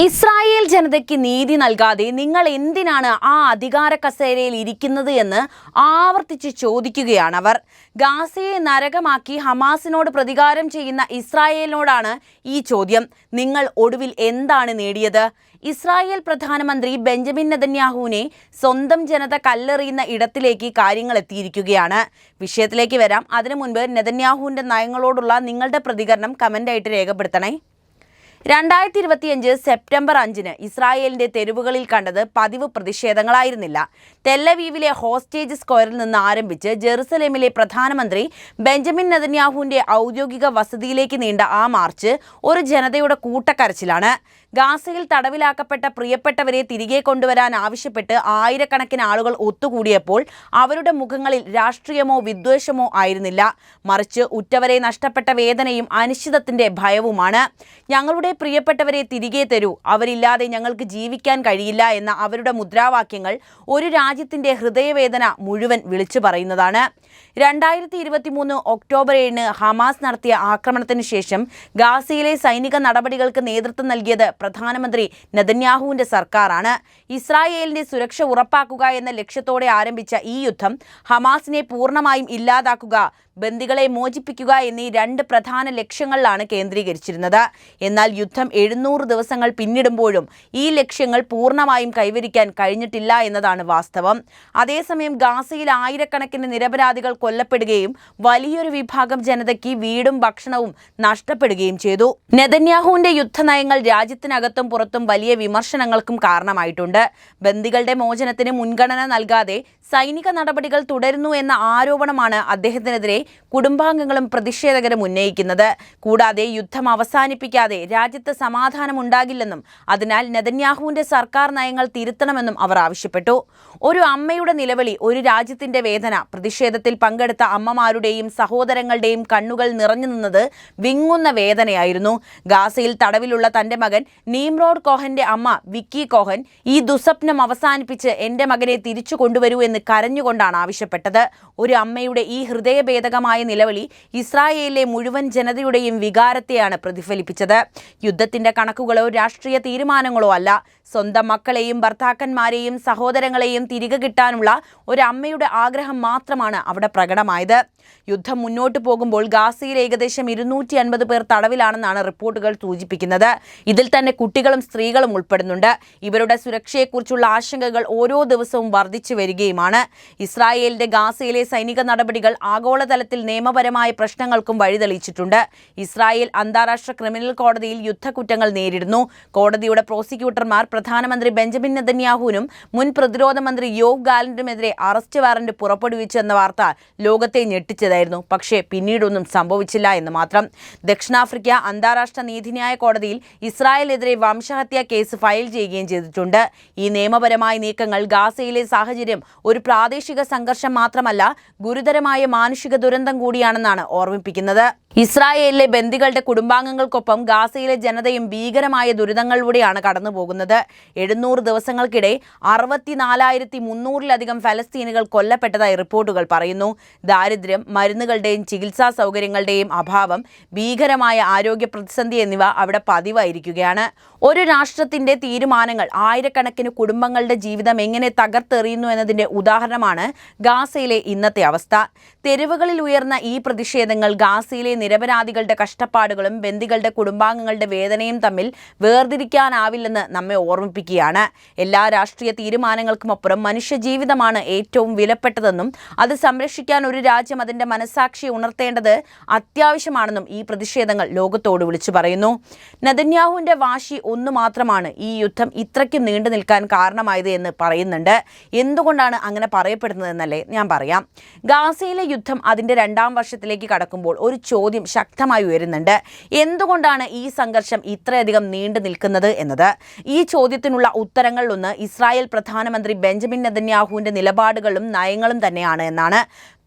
Israel ജനതയ്ക്ക് നീതി നൽകാതെ നിങ്ങൾ എന്തിനാണ് ആ അധികാര കസേരയിൽ ഇരിക്കുന്നത് എന്ന് ആവർത്തിച്ച് ചോദിക്കുകയാണ് അവർ. ഗാസയെ നരകമാക്കി ഹമാസിനോട് പ്രതികാരം ചെയ്യുന്ന ഇസ്രായേലിനോടാണ് ഈ ചോദ്യം. നിങ്ങൾ ഒടുവിൽ എന്താണ് നേടിയത്? ഇസ്രായേൽ പ്രധാനമന്ത്രി ബെഞ്ചമിൻ നെതന്യാഹുവിനെ സ്വന്തം ജനത കല്ലെറിയുന്ന ഇടത്തിലേക്ക് കാര്യങ്ങൾ എത്തിയിരിക്കുകയാണ്. വിഷയത്തിലേക്ക് വരാം. അതിനു മുൻപ് നെതന്യാഹുവിൻ്റെ നയങ്ങളോടുള്ള നിങ്ങളുടെ പ്രതികരണം കമൻ്റായിട്ട് രേഖപ്പെടുത്തണേ. 2025 സെപ്റ്റംബർ 5 ഇസ്രായേലിന്റെ തെരുവുകളിൽ കണ്ടത് പതിവ് പ്രതിഷേധങ്ങളായിരുന്നില്ല. തെല്ലവീവിലെ ഹോസ്റ്റേജ് സ്ക്വയറിൽ നിന്ന് ആരംഭിച്ച് ജെറുസലേമിലെ പ്രധാനമന്ത്രി ബെഞ്ചമിൻ നെതന്യാഹുവിന്റെ ഔദ്യോഗിക വസതിയിലേക്ക് നീണ്ട ആ മാർച്ച് ഒരു ജനതയുടെ കൂട്ടക്കരച്ചിലാണ്. ഗാസയിൽ തടവിലാക്കപ്പെട്ട പ്രിയപ്പെട്ടവരെ തിരികെ കൊണ്ടുവരാൻ ആവശ്യപ്പെട്ട് ആയിരക്കണക്കിന് ആളുകൾ ഒത്തുകൂടിയപ്പോൾ അവരുടെ മുഖങ്ങളിൽ രാഷ്ട്രീയമോ വിദ്വേഷമോ ആയിരുന്നില്ല, മറിച്ച് ഉറ്റവരെ നഷ്ടപ്പെട്ട വേദനയും അനിശ്ചിതത്തിന്റെ ഭയവുമാണ്. ഞങ്ങളുടെ പ്രിയപ്പെട്ടവരെ തിരികെ തരൂ, അവരില്ലാതെ ഞങ്ങൾക്ക് ജീവിക്കാൻ കഴിയില്ല എന്ന അവരുടെ മുദ്രാവാക്യങ്ങൾ ഒരു രാജ്യത്തിന്റെ ഹൃദയവേദന മുഴുവൻ വിളിച്ചു പറയുന്നതാണ്. 2023 ഒക്ടോബർ 7 ഹമാസ് നടത്തിയ ആക്രമണത്തിന് ശേഷം ഗാസയിലെ സൈനിക നടപടികൾക്ക് നേതൃത്വം നൽകിയത് പ്രധാനമന്ത്രി നെതന്യാഹുവിന്റെ സർക്കാരാണ്. ഇസ്രായേലിന്റെ സുരക്ഷ ഉറപ്പാക്കുക എന്ന ലക്ഷ്യത്തോടെ ആരംഭിച്ച ഈ യുദ്ധം ഹമാസിനെ പൂർണ്ണമായും ഇല്ലാതാക്കുക, ബന്ദികളെ മോചിപ്പിക്കുക എന്നീ 2 പ്രധാന ലക്ഷ്യങ്ങളിലാണ് കേന്ദ്രീകരിച്ചിരുന്നത്. എന്നാൽ യുദ്ധം 700 ദിവസങ്ങൾ പിന്നിടുമ്പോഴും ഈ ലക്ഷ്യങ്ങൾ പൂർണ്ണമായും കൈവരിക്കാൻ കഴിഞ്ഞിട്ടില്ല എന്നതാണ് വാസ്തവം. അതേസമയം ഗാസയിൽ ആയിരക്കണക്കിന് നിരപരാധികൾ കൊല്ലപ്പെടുകയും വലിയൊരു വിഭാഗം ജനതയ്ക്ക് വീടും ഭക്ഷണവും നഷ്ടപ്പെടുകയും ചെയ്തു. നെതന്യാഹുവിന്റെ യുദ്ധനയങ്ങൾ രാജ്യത്തിനകത്തും പുറത്തും വലിയ വിമർശനങ്ങൾക്കും കാരണമായിട്ടുണ്ട്. ബന്ദികളുടെ മോചനത്തിന് മുൻഗണന നൽകാതെ സൈനിക നടപടികൾ തുടരുന്നു എന്ന ആരോപണമാണ് അദ്ദേഹത്തിനെതിരെ കുടുംബാംഗങ്ങളും പ്രതിഷേധകരും ഉന്നയിക്കുന്നത്. കൂടാതെ യുദ്ധം അവസാനിപ്പിക്കാതെ രാജ്യത്ത് സമാധാനമുണ്ടാകില്ലെന്നും അതിനാൽ നെതന്യാഹുവിന്റെ സർക്കാർ നയങ്ങൾ തിരുത്തണമെന്നും അവർ ആവശ്യപ്പെട്ടു. ഒരു അമ്മയുടെ നിലവിളി, ഒരു രാജ്യത്തിന്റെ വേദന. പ്രതിഷേധത്തിൽ പങ്കെടുത്ത അമ്മമാരുടെയും സഹോദരങ്ങളുടെയും കണ്ണുകൾ നിറഞ്ഞു നിന്നത് വിങ്ങുന്ന വേദനയായിരുന്നു. ഗാസയിൽ തടവിലുള്ള തന്റെ മകൻ നീമ്രോഡ് കോഹന്റെ അമ്മ വിക്കി കോഹൻ ഈ ദുസ്വപ്നം അവസാനിപ്പിച്ച് എന്റെ മകനെ തിരിച്ചു കൊണ്ടുവരൂ എന്ന് കരഞ്ഞുകൊണ്ടാണ് ആവശ്യപ്പെട്ടത്. ഒരു അമ്മയുടെ ഈ ഹൃദയഭേദകമായ നിലവിളി ഇസ്രായേലിലെ മുഴുവൻ ജനതയുടെയും വികാരത്തെയാണ് പ്രതിഫലിപ്പിച്ചത്. യുദ്ധത്തിന്റെ കണക്കുകളോ രാഷ്ട്രീയ തീരുമാനങ്ങളോ അല്ല, സ്വന്തം മക്കളെയും ഭർത്താക്കന്മാരെയും സഹോദരങ്ങളെയും തിരികെ കിട്ടാനുള്ള ഒരു അമ്മയുടെ ആഗ്രഹം മാത്രമാണ് അവിടെ പ്രകടമായത്. യുദ്ധം മുന്നോട്ട് പോകുമ്പോൾ ഗാസയിൽ ഏകദേശം 250 പേർ തടവിലാണെന്നാണ് റിപ്പോർട്ടുകൾ സൂചിപ്പിക്കുന്നത്. ഇതിൽ തന്നെ കുട്ടികളും സ്ത്രീകളും ഉൾപ്പെടുന്നുണ്ട്. ഇവരുടെ സുരക്ഷയെക്കുറിച്ചുള്ള ആശങ്കകൾ ഓരോ ദിവസവും വർദ്ധിച്ചു വരികയുമാണ്. ഇസ്രായേലിന്റെ ഗാസയിലെ സൈനിക നടപടികൾ ആഗോളതലത്തിൽ നിയമപരമായ പ്രശ്നങ്ങൾക്കും വഴിതെളിച്ചിട്ടുണ്ട്. ഇസ്രായേൽ അന്താരാഷ്ട്ര ക്രിമിനൽ കോടതിയിൽ യുദ്ധക്കുറ്റങ്ങൾ നേരിടുന്നു. കോടതിയുടെ പ്രോസിക്യൂട്ടർമാർ പ്രധാനമന്ത്രി ബെഞ്ചമിൻ നെതന്യാഹുവിനും മുൻ പ്രതിരോധ മന്ത്രി യോവ് ഗാലന്റിനുമെതിരെ അറസ്റ്റ് വാറന്റ് പുറപ്പെടുവിച്ചു എന്ന വാർത്ത ലോകത്തെ ഞെട്ടിച്ചതായിരുന്നു. പക്ഷേ പിന്നീടൊന്നും സംഭവിച്ചില്ല എന്ന് മാത്രം. ദക്ഷിണാഫ്രിക്ക അന്താരാഷ്ട്ര നീതിന്യായ കോടതിയിൽ ഇസ്രായേലിനെതിരെ വംശഹത്യാ കേസ് ഫയൽ ചെയ്യുകയും ചെയ്തിട്ടുണ്ട്. ഈ നിയമപരമായ നീക്കങ്ങൾ ഗാസയിലെ സാഹചര്യം ഒരു പ്രാദേശിക സംഘർഷം മാത്രമല്ല, ഗുരുതരമായ മാനുഷിക ദുരന്തം കൂടിയാണെന്നാണ് ഓർമ്മിപ്പിക്കുന്നത്. ഇസ്രായേലിലെ ബന്ദികളുടെ കുടുംബാംഗങ്ങൾക്കൊപ്പം ഗാസയിലെ ജനതയും ഭീകരമായ ദുരിതങ്ങളിലൂടെയാണ് കടന്നുപോകുന്നത്. 700 ദിവസങ്ങൾക്കിടെ 64,300-ലധികം ഫലസ്തീനുകൾ കൊല്ലപ്പെട്ടതായി റിപ്പോർട്ടുകൾ പറയുന്നു. ദാരിദ്ര്യം, മരുന്നുകളുടെയും ചികിത്സാ സൗകര്യങ്ങളുടെയും അഭാവം, ഭീകരമായ ആരോഗ്യ പ്രതിസന്ധി എന്നിവ അവിടെ പതിവായിരിക്കുകയാണ്. ഒരു രാഷ്ട്രത്തിന്റെ തീരുമാനങ്ങൾ ആയിരക്കണക്കിന് കുടുംബങ്ങളുടെ ജീവിതം എങ്ങനെ തകർത്തെറിയുന്നു എന്നതിന്റെ ഉദാഹരണമാണ് ഗാസയിലെ ഇന്നത്തെ അവസ്ഥ. തെരുവുകളിൽ ഉയർന്ന ഈ പ്രതിഷേധങ്ങൾ ഗാസയിലെ നിരപരാധികളുടെ കഷ്ടപ്പാടുകളും ബന്ദികളുടെ കുടുംബാംഗങ്ങളുടെ വേദനയും തമ്മിൽ വേർതിരിക്കാനാവില്ലെന്ന് നമ്മെ ഓർമ്മിപ്പിക്കുകയാണ്. എല്ലാ രാഷ്ട്രീയ തീരുമാനങ്ങൾക്കുമപ്പുറം മനുഷ്യജീവിതമാണ് ഏറ്റവും വിലപ്പെട്ടതെന്നും അത് സംരക്ഷിക്കാൻ ഒരു രാജ്യം അതിന്റെ മനസ്സാക്ഷിയെ ഉണർത്തേണ്ടത് അത്യാവശ്യമാണെന്നും ഈ പ്രതിഷേധങ്ങൾ ലോകത്തോട് വിളിച്ചു പറയുന്നു. നെതന്യാഹുവിന്റെ വാശി ഒന്നു മാത്രമാണ് ഈ യുദ്ധം ഇത്രയ്ക്കും നീണ്ടു നിൽക്കാൻ കാരണമായത് എന്ന് പറയുന്നുണ്ട്. എന്തുകൊണ്ടാണ് അങ്ങനെ പറയപ്പെടുന്നതെന്നല്ലേ ഞാൻ പറയാം. ഗാസയിലെ യുദ്ധം അതിന്റെ 2ാം വർഷത്തിലേക്ക് കടക്കുമ്പോൾ ഒരു ചോദ്യം ശക്തമായി ഉയരുന്നുണ്ട്. എന്തുകൊണ്ടാണ് ഈ സംഘർഷം ഇത്രയധികം നീണ്ടു നിൽക്കുന്നത് എന്നത്. ഈ ചോദ്യത്തിനുള്ള ഉത്തരങ്ങളിലൊന്ന് ഇസ്രായേൽ പ്രധാനമന്ത്രി ബെഞ്ചമിൻ നെതന്യാഹുവിന്റെ നിലപാടുകളും നയങ്ങളും തന്നെയാണ് എന്നാണ്.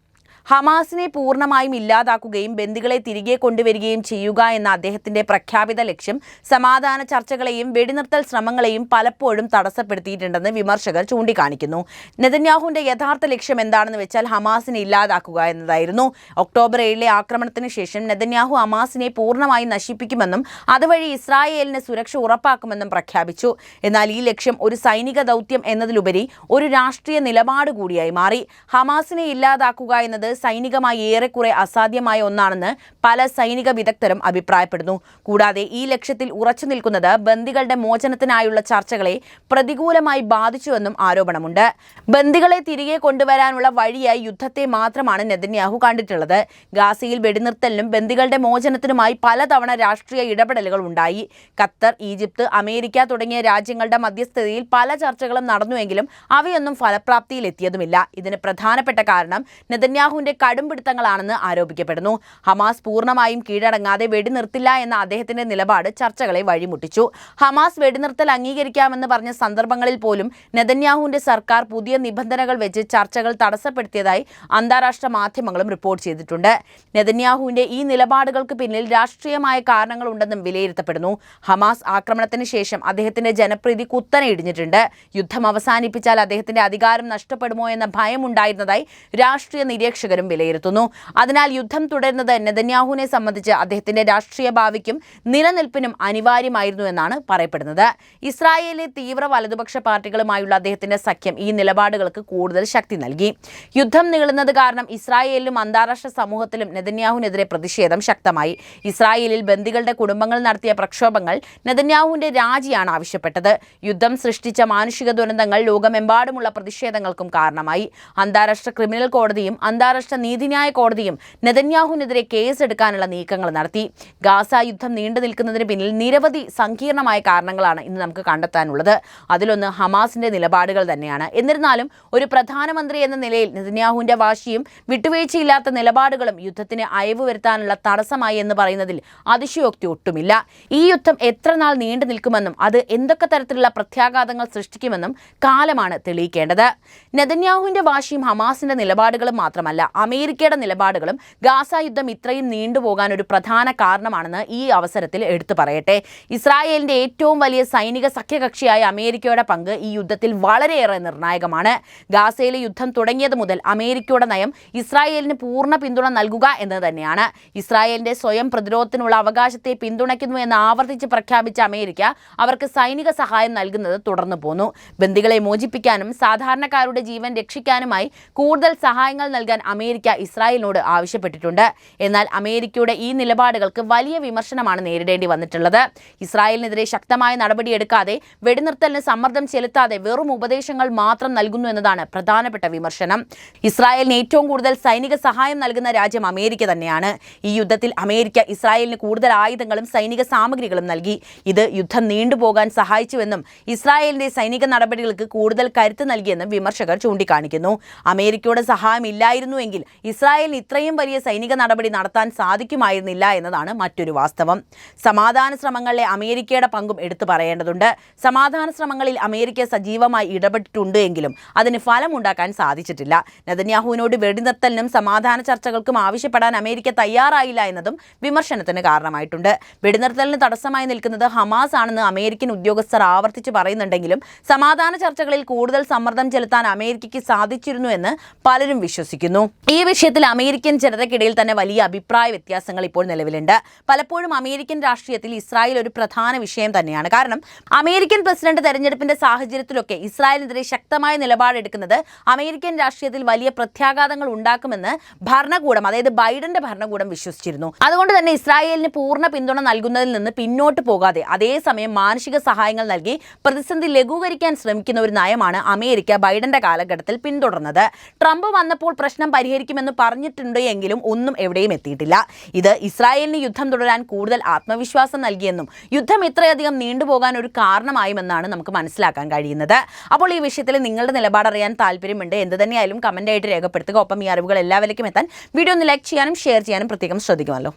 ഹമാസിനെ പൂർണ്ണമായും ഇല്ലാതാക്കുകയും ബന്ദികളെ തിരികെ കൊണ്ടുവരികയും ചെയ്യുക എന്ന അദ്ദേഹത്തിന്റെ പ്രഖ്യാപിത ലക്ഷ്യം സമാധാന ചർച്ചകളെയും വെടിനിർത്തൽ ശ്രമങ്ങളെയും പലപ്പോഴും തടസ്സപ്പെടുത്തിയിട്ടുണ്ടെന്ന് വിമർശകർ ചൂണ്ടിക്കാണിക്കുന്നു. നെതന്യാഹുവിന്റെ യഥാർത്ഥ ലക്ഷ്യം എന്താണെന്ന് വെച്ചാൽ ഹമാസിനെ ഇല്ലാതാക്കുക എന്നതായിരുന്നു. ഒക്ടോബർ 7 ആക്രമണത്തിന് ശേഷം നെതന്യാഹു ഹമാസിനെ പൂർണ്ണമായി നശിപ്പിക്കുമെന്നും അതുവഴി ഇസ്രായേലിന് സുരക്ഷ ഉറപ്പാക്കുമെന്നും പ്രഖ്യാപിച്ചു. എന്നാൽ ഈ ലക്ഷ്യം ഒരു സൈനിക ദൗത്യം എന്നതിലുപരി ഒരു രാഷ്ട്രീയ നിലപാട് കൂടിയായി മാറി. ഹമാസിനെ ഇല്ലാതാക്കുക എന്നത് സൈനികമായി ഏറെക്കുറെ അസാധ്യമായ ഒന്നാണെന്ന് പല സൈനിക വിദഗ്ധരും അഭിപ്രായപ്പെടുന്നു. കൂടാതെ ഈ ലക്ഷ്യത്തിൽ ഉറച്ചു നിൽക്കുന്നത് ബന്ദികളുടെ മോചനത്തിനായുള്ള ചർച്ചകളെ പ്രതികൂലമായി ബാധിച്ചുവെന്നും ആരോപണമുണ്ട്. ബന്ദികളെ തിരികെ കൊണ്ടുവരാനുള്ള വഴിയായി യുദ്ധത്തെ മാത്രമാണ് നെതന്യാഹു കണ്ടിട്ടുള്ളത്. ഗാസയിൽ വെടിനിർത്തലിനും ബന്ദികളുടെ മോചനത്തിനുമായി പലതവണ രാഷ്ട്രീയ ഇടപെടലുകൾ ഉണ്ടായി. ഖത്തർ, ഈജിപ്ത്, അമേരിക്ക തുടങ്ങിയ രാജ്യങ്ങളുടെ മധ്യസ്ഥതയിൽ പല ചർച്ചകളും നടന്നുവെങ്കിലും അവയൊന്നും ഫലപ്രാപ്തിയിലെത്തിയതുമില്ല. ഇതിന് പ്രധാനപ്പെട്ട കാരണം നെതന്യാഹുവിന്റെ കടുംപിടുത്തങ്ങളാണെന്ന് ആരോപിക്കപ്പെടുന്നു. ഹമാസ് പൂർണ്ണമായും കീഴടങ്ങാതെ വെടിനിർത്തില്ല എന്ന അദ്ദേഹത്തിന്റെ നിലപാട് ചർച്ചകളെ വഴിമുട്ടിച്ചു. ഹമാസ് വെടിനിർത്തൽ അംഗീകരിക്കാമെന്ന് പറഞ്ഞ സന്ദർഭങ്ങളിൽ പോലും നെതന്യാഹുവിന്റെ സർക്കാർ പുതിയ നിബന്ധനകൾ വെച്ച് ചർച്ചകൾ തടസ്സപ്പെടുത്തിയതായി അന്താരാഷ്ട്ര മാധ്യമങ്ങളും റിപ്പോർട്ട് ചെയ്തിട്ടുണ്ട്. നെതന്യാഹുവിന്റെ ഈ നിലപാടുകൾക്ക് പിന്നിൽ രാഷ്ട്രീയമായ കാരണങ്ങളുണ്ടെന്നും വിലയിരുത്തപ്പെടുന്നു. ഹമാസ് ആക്രമണത്തിന് ശേഷം അദ്ദേഹത്തിന്റെ ജനപ്രീതി കുത്തനെ ഇടിഞ്ഞിട്ടുണ്ട്. യുദ്ധം അവസാനിപ്പിച്ചാൽ അദ്ദേഹത്തിന്റെ അധികാരം നഷ്ടപ്പെടുമോ എന്ന ഭയമുണ്ടായിരുന്നതായി രാഷ്ട്രീയ നിരീക്ഷകരും വിലയിരുത്തുന്നു. അതിനാൽ യുദ്ധം തുടരുന്നത് നെതന്യാഹുവിനെ സംബന്ധിച്ച് അദ്ദേഹത്തിന്റെ രാഷ്ട്രീയ ഭാവിക്കും നിലനിൽപ്പിനും അനിവാര്യമായിരുന്നു എന്നാണ് പറയപ്പെടുന്നത്. ഇസ്രായേലിലെ തീവ്ര വലതുപക്ഷ പാർട്ടികളുമായുള്ള അദ്ദേഹത്തിന്റെ സഖ്യം ഈ നിലപാടുകൾക്ക് കൂടുതൽ ശക്തി നൽകി. യുദ്ധം നീളുന്നത് കാരണം ഇസ്രായേലിലും അന്താരാഷ്ട്ര സമൂഹത്തിലും നെതന്യാഹുവിനെതിരെ പ്രതിഷേധം ശക്തമായി. ഇസ്രായേലിൽ ബന്ദികളുടെ കുടുംബങ്ങൾ നടത്തിയ പ്രക്ഷോഭങ്ങൾ നെതന്യാഹുവിന്റെ രാജിയാണ് ആവശ്യപ്പെട്ടത്. യുദ്ധം സൃഷ്ടിച്ച മാനുഷിക ദുരന്തങ്ങൾ ലോകമെമ്പാടുമുള്ള പ്രതിഷേധങ്ങൾക്കും കാരണമായി. അന്താരാഷ്ട്ര ക്രിമിനൽ കോടതിയും അന്താരാഷ്ട്ര നീതിന്യായ കോടതിയും നെതന്യാഹുവിനെതിരെ കേസെടുക്കാനുള്ള നീക്കങ്ങൾ നടത്തി. ഗാസ യുദ്ധം നീണ്ടു നിൽക്കുന്നതിന് പിന്നിൽ നിരവധി സങ്കീർണമായ കാരണങ്ങളാണ് ഇന്ന് നമുക്ക് കണ്ടെത്താനുള്ളത്. അതിലൊന്ന് ഹമാസിന്റെ നിലപാടുകൾ തന്നെയാണ്. എന്നിരുന്നാലും ഒരു പ്രധാനമന്ത്രി എന്ന നിലയിൽ നെതന്യാഹുവിന്റെ വാശിയും വിട്ടുവീഴ്ചയില്ലാത്ത നിലപാടുകളും യുദ്ധത്തിന് അയവ് വരുത്താനുള്ള തടസ്സമായി എന്ന് പറയുന്നതിൽ അതിശയോക്തി ഒട്ടുമില്ല. ഈ യുദ്ധം എത്ര നാൾ നീണ്ടു നിൽക്കുമെന്നും അത് എന്തൊക്കെ തരത്തിലുള്ള പ്രത്യാഘാതങ്ങൾ സൃഷ്ടിക്കുമെന്നും കാലമാണ് തെളിയിക്കേണ്ടത്. നെതന്യാഹുവിന്റെ വാശിയും ഹമാസിന്റെ നിലപാടുകളും മാത്രമല്ല, അമേരിക്കയുടെ നിലപാടുകളും ഗാസ യുദ്ധം ഇത്രയും നീണ്ടുപോകാൻ ഒരു പ്രധാന കാരണമാണെന്ന് ഈ അവസരത്തിൽ എടുത്തു പറയട്ടെ. ഇസ്രായേലിന്റെ ഏറ്റവും വലിയ സൈനിക സഖ്യകക്ഷിയായ അമേരിക്കയുടെ പങ്ക് ഈ യുദ്ധത്തിൽ വളരെയേറെ നിർണായകമാണ്. ഗാസയിലെ യുദ്ധം തുടങ്ങിയത് മുതൽ അമേരിക്കയുടെ നയം ഇസ്രായേലിന് പൂർണ്ണ പിന്തുണ നൽകുക എന്നത് തന്നെയാണ്. ഇസ്രായേലിന്റെ സ്വയം പ്രതിരോധത്തിനുള്ള അവകാശത്തെ പിന്തുണയ്ക്കുന്നു എന്ന് ആവർത്തിച്ച് പ്രഖ്യാപിച്ച അമേരിക്ക അവർക്ക് സൈനിക സഹായം നൽകുന്നത് തുടർന്നു പോന്നു. ബന്ദികളെ മോചിപ്പിക്കാനും സാധാരണക്കാരുടെ ജീവൻ രക്ഷിക്കാനുമായി കൂടുതൽ സഹായങ്ങൾ നൽകാൻ അമേരിക്ക ഇസ്രായേലിനോട് ആവശ്യപ്പെട്ടിട്ടുണ്ട്. എന്നാൽ അമേരിക്കയുടെ ഈ നിലപാടുകൾക്ക് വലിയ വിമർശനമാണ് നേരിടേണ്ടി വന്നിട്ടുള്ളത്. ഇസ്രായേലിനെതിരെ ശക്തമായ നടപടിയെടുക്കാതെ വെടിനിർത്തലിന് സമ്മർദ്ദം ചെലുത്താതെ വെറും ഉപദേശങ്ങൾ മാത്രം നൽകുന്നു എന്നതാണ് പ്രധാനപ്പെട്ട വിമർശനം. ഇസ്രായേലിന് ഏറ്റവും കൂടുതൽ സൈനിക സഹായം നൽകുന്ന രാജ്യം അമേരിക്ക തന്നെയാണ്. ഈ യുദ്ധത്തിൽ അമേരിക്ക ഇസ്രായേലിന് കൂടുതൽ ആയുധങ്ങളും സൈനിക സാമഗ്രികളും നൽകി. ഇത് യുദ്ധം നീണ്ടുപോകാൻ സഹായിച്ചുവെന്നും ഇസ്രായേലിന്റെ സൈനിക നടപടികൾക്ക് കൂടുതൽ കരുത്ത് നൽകിയെന്നും വിമർശകർ ചൂണ്ടിക്കാണിക്കുന്നു. അമേരിക്കയുടെ സഹായം ഇല്ലായിരുന്നുവെങ്കിൽ ഇസ്രായേലിന് ഇത്രയും വലിയ സൈനിക നടപടി നടത്താൻ സാധിക്കുമായിരുന്നില്ല എന്നതാണ് മറ്റൊരു വാസ്തവം. സമാധാന ശ്രമങ്ങളിലെ അമേരിക്കയുടെ പങ്കും എടുത്തു പറയേണ്ടതുണ്ട്. സമാധാന ശ്രമങ്ങളിൽ അമേരിക്ക സജീവമായി ഇടപെട്ടിട്ടുണ്ട് എങ്കിലും അതിന് ഫലമുണ്ടാക്കാൻ സാധിച്ചിട്ടില്ല. നെതന്യാഹുവിനോട് വെടിനിർത്തലിനും സമാധാന ചർച്ചകൾക്കും ആവശ്യപ്പെടാൻ അമേരിക്ക തയ്യാറായില്ല എന്നതും വിമർശനത്തിന് കാരണമായിട്ടുണ്ട്. വെടിനിർത്തലിന് തടസ്സമായി നിൽക്കുന്നത് ഹമാസ് ആണെന്ന് അമേരിക്കൻ ഉദ്യോഗസ്ഥർ ആവർത്തിച്ച് പറയുന്നുണ്ടെങ്കിലും സമാധാന ചർച്ചകളിൽ കൂടുതൽ സമ്മർദ്ദം ചെലുത്താൻ അമേരിക്കയ്ക്ക് സാധിച്ചിരുന്നു എന്ന് പലരും വിശ്വസിക്കുന്നു. ഈ വിഷയത്തിൽ അമേരിക്കൻ ജനതയ്ക്കിടയിൽ തന്നെ വലിയ അഭിപ്രായ വ്യത്യാസങ്ങൾ ഇപ്പോൾ നിലവിലുണ്ട്. പലപ്പോഴും അമേരിക്കൻ രാഷ്ട്രീയത്തിൽ ഇസ്രായേൽ ഒരു പ്രധാന വിഷയം തന്നെയാണ്. കാരണം അമേരിക്കൻ പ്രസിഡന്റ് തെരഞ്ഞെടുപ്പിന്റെ സാഹചര്യത്തിലൊക്കെ ഇസ്രായേലിനെതിരെ ശക്തമായ നിലപാടെടുക്കുന്നത് അമേരിക്കൻ രാഷ്ട്രീയത്തിൽ വലിയ പ്രത്യാഘാതങ്ങൾ ഉണ്ടാക്കുമെന്ന് ഭരണകൂടം, അതായത് ബൈഡന്റെ ഭരണകൂടം വിശ്വസിച്ചിരുന്നു. അതുകൊണ്ട് തന്നെ ഇസ്രായേലിന് പൂർണ്ണ പിന്തുണ നൽകുന്നതിൽ നിന്ന് പിന്നോട്ട് പോകാതെ അതേസമയം മാനുഷിക സഹായങ്ങൾ നൽകി പ്രതിസന്ധി ലഘൂകരിക്കാൻ ശ്രമിക്കുന്ന ഒരു നയമാണ് അമേരിക്ക ബൈഡന്റെ കാലഘട്ടത്തിൽ പിന്തുടർന്നത്. ട്രംപ് വന്നപ്പോൾ പ്രശ്നം പരിഹരിക്കുമെന്ന് പറഞ്ഞിട്ടുണ്ട് എങ്കിലും ഒന്നും എവിടെയും എത്തിയിട്ടില്ല. ഇത് ഇസ്രായേലിന് യുദ്ധം തുടരാൻ കൂടുതൽ ആത്മവിശ്വാസം നൽകിയെന്നും യുദ്ധം ഇത്രയധികം നീണ്ടുപോകാൻ ഒരു കാരണമായുമെന്നാണ് നമുക്ക് മനസ്സിലാക്കാൻ കഴിയുന്നത്. അപ്പോൾ ഈ വിഷയത്തിൽ നിങ്ങളുടെ നിലപാടറിയാൻ താല്പര്യമുണ്ട്. എന്ത് തന്നെയായാലും കമന്റ് ആയിട്ട് രേഖപ്പെടുത്തുക. ഒപ്പം ഈ അറിവുകൾ എല്ലാവരിലേക്കും എത്താൻ വീഡിയോ ഒന്ന് ലൈക്ക് ചെയ്യാനും ഷെയർ ചെയ്യാനും പ്രത്യേകം ശ്രദ്ധിക്കുമല്ലോ.